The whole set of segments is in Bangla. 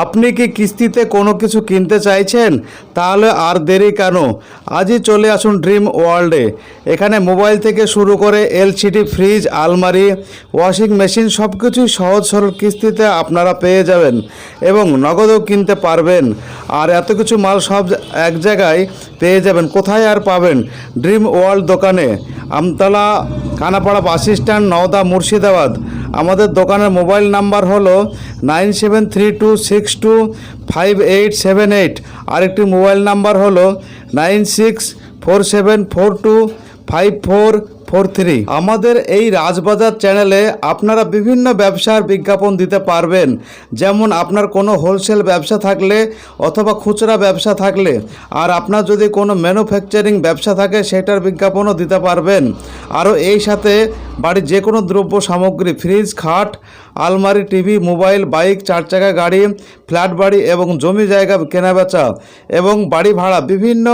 আপনি কি কিস্তিতে কোনো কিছু কিনতে চাইছেন? তাহলে আর দেরি কেন? আজই চলে আসুন ড্রিম ওয়ার্ল্ডে। এখানে মোবাইল থেকে শুরু করে এলসিডি, ফ্রিজ, আলমারি, ওয়াশিং মেশিন সব কিছুই সহজ সরল কিস্তিতে আপনারা পেয়ে যাবেন এবং নগদও কিনতে পারবেন। আর এত কিছু মাল সব এক জায়গায় পেয়ে যাবেন। কোথায় আর পাবেন? ড্রিম ওয়ার্ল্ড দোকানে, আমতলা, কানাপাড়া বাস স্ট্যান্ড, নওদা, মুর্শিদাবাদ। আমাদের দোকানের মোবাইল নাম্বার হলো 9732625878। আরেকটি মোবাইল নাম্বার হলো 9647425443। আমাদের এই রাজবাজার চ্যানেলে আপনারা বিভিন্ন ব্যবসার বিজ্ঞাপন দিতে পারবেন। যেমন আপনার কোনো হোলসেল ব্যবসা থাকলে অথবা খুচরা ব্যবসা থাকলে, আর আপনার যদি কোনো ম্যানুফ্যাকচারিং ব্যবসা থাকে সেটার বিজ্ঞাপনও দিতে পারবেন। আরও এই সাথে বাড়ির যে কোনো দ্রব্য সামগ্রী, ফ্রিজ, খাট, আলমারি, টিভি, মোবাইল, বাইক, চার চাকা গাড়ি, ফ্ল্যাট বাড়ি এবং জমি জায়গা কেনাবেচা এবং বাড়ি ভাড়া বিভিন্ন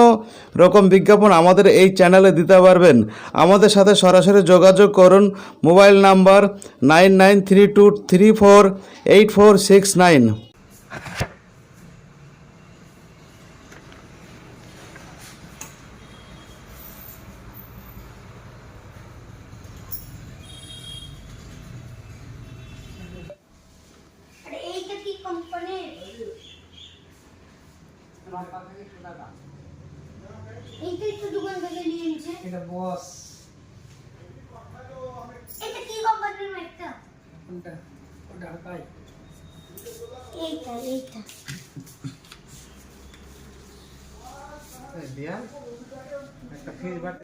রকম বিজ্ঞাপন আমাদের এই চ্যানেলে দিতে পারবেন। আমাদের সাথে সরাসরি যোগাযোগ করুন। Mobile number 9932348469। আরে এইটা কি কোম্পানির? এইটাই তো দোকান থেকে নিয়ে এনেছে। এটা বস। এটা কি কোম্পানির মাইকটা? কোনটা? ওটা হাতাই। এইটা এই দিয়া একটা ফ্রিজ বাট